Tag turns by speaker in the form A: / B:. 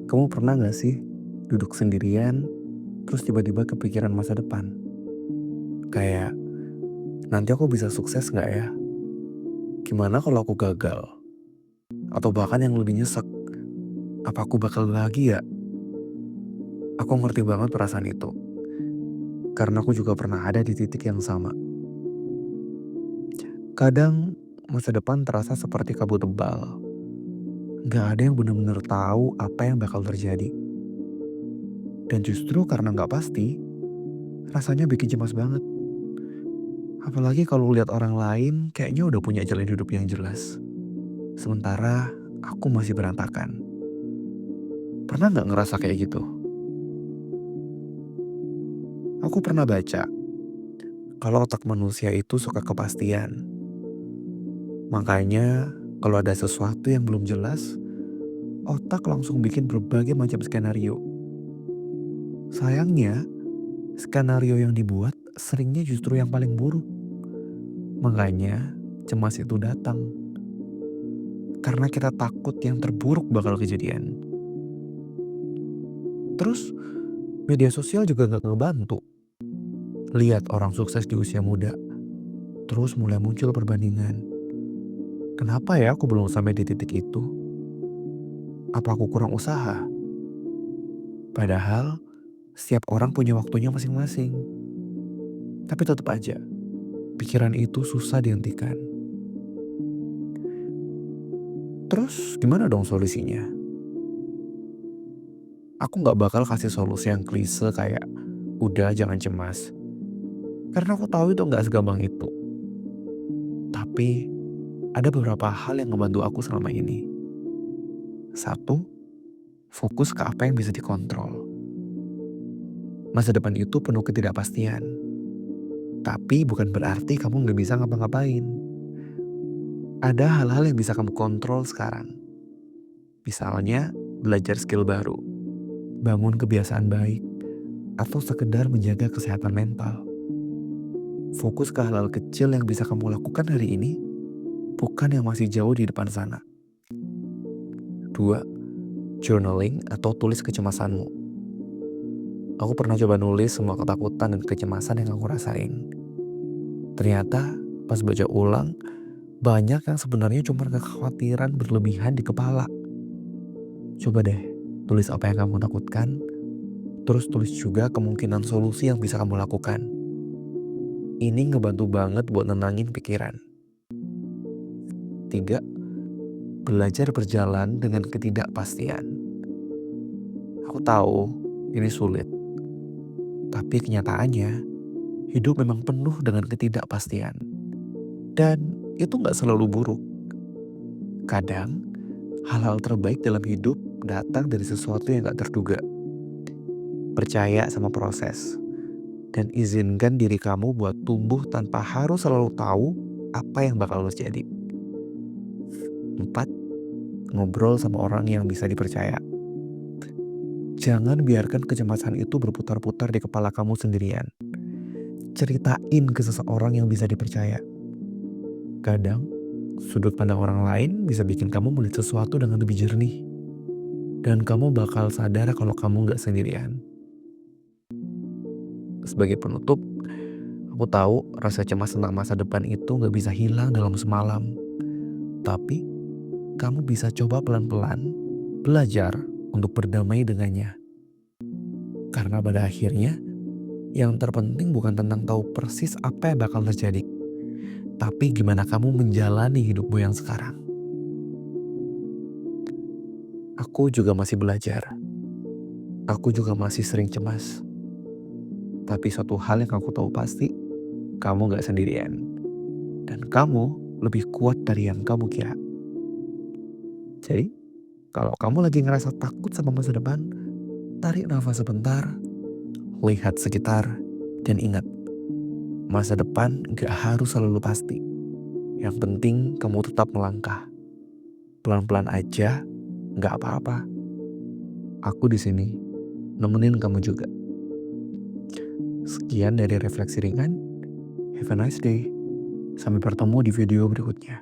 A: Kamu pernah gak sih duduk sendirian, terus tiba-tiba kepikiran masa depan? Kayak, nanti aku bisa sukses gak ya? Gimana kalau aku gagal? Atau bahkan yang lebih nyesek, apa aku bakal bahagia? Aku ngerti banget perasaan itu. Karena aku juga pernah ada di titik yang sama. Kadang masa depan terasa seperti kabut tebal. Gak ada yang benar-benar tahu apa yang bakal terjadi. Dan justru karena gak pasti, rasanya bikin cemas banget. Apalagi kalau lihat orang lain kayaknya udah punya jalan hidup yang jelas. Sementara aku masih berantakan. Pernah nggak ngerasa kayak gitu? Aku pernah baca kalau otak manusia itu suka kepastian. Makanya kalau ada sesuatu yang belum jelas, otak langsung bikin berbagai macam skenario. Sayangnya, skenario yang dibuat seringnya justru yang paling buruk. Makanya cemas itu datang. Karena kita takut yang terburuk bakal kejadian. Terus media sosial juga gak ngebantu. Lihat orang sukses di usia muda, terus mulai muncul perbandingan. Kenapa ya aku belum sampai di titik itu? Apa aku kurang usaha? Padahal setiap orang punya waktunya masing-masing. Tapi tetap aja, pikiran itu susah dihentikan. Terus gimana dong solusinya? Aku gak bakal kasih solusi yang klise kayak, udah jangan cemas. Karena aku tahu itu gak segampang itu. Tapi ada beberapa hal yang ngebantu aku selama ini. Satu, fokus ke apa yang bisa dikontrol. Masa depan itu penuh ketidakpastian. Tapi bukan berarti kamu gak bisa ngapa-ngapain. Ada hal-hal yang bisa kamu kontrol sekarang. Misalnya, belajar skill baru, bangun kebiasaan baik, atau sekedar menjaga kesehatan mental. Fokus ke hal-hal kecil yang bisa kamu lakukan hari ini, bukan yang masih jauh di depan sana. Dua, journaling atau tulis kecemasanmu. Aku pernah coba nulis semua ketakutan dan kecemasan yang aku rasain. Ternyata pas baca ulang, banyak yang sebenarnya cuma kekhawatiran berlebihan di kepala. Coba deh, tulis apa yang kamu takutkan, terus tulis juga kemungkinan solusi yang bisa kamu lakukan. Ini ngebantu banget buat nenangin pikiran. Tiga, belajar berjalan dengan ketidakpastian. Aku tahu ini sulit, tapi kenyataannya hidup memang penuh dengan ketidakpastian. Dan itu gak selalu buruk. Kadang hal-hal terbaik dalam hidup datang dari sesuatu yang gak terduga. Percaya sama proses. Dan izinkan diri kamu buat tumbuh tanpa harus selalu tahu apa yang bakal terjadi. Empat, ngobrol sama orang yang bisa dipercaya. Jangan biarkan kecemasan itu berputar-putar di kepala kamu sendirian. Ceritain ke seseorang yang bisa dipercaya. Kadang, sudut pandang orang lain bisa bikin kamu melihat sesuatu dengan lebih jernih. Dan kamu bakal sadar kalau kamu gak sendirian. Sebagai penutup, aku tahu rasa cemas tentang masa depan itu gak bisa hilang dalam semalam. Tapi, kamu bisa coba pelan-pelan belajar untuk berdamai dengannya. Karena pada akhirnya, yang terpenting bukan tentang tahu persis apa yang bakal terjadi. Tapi gimana kamu menjalani hidupmu yang sekarang. Aku juga masih belajar. Aku juga masih sering cemas. Tapi suatu hal yang aku tahu pasti, kamu gak sendirian. Dan kamu lebih kuat dari yang kamu kira. Jadi, kalau kamu lagi ngerasa takut sama masa depan, tarik nafas sebentar, lihat sekitar, dan ingat, masa depan gak harus selalu pasti. Yang penting kamu tetap melangkah. Pelan-pelan aja, gak apa-apa. Aku di sini, nemenin kamu juga. Sekian dari refleksi ringan. Have a nice day. Sampai bertemu di video berikutnya.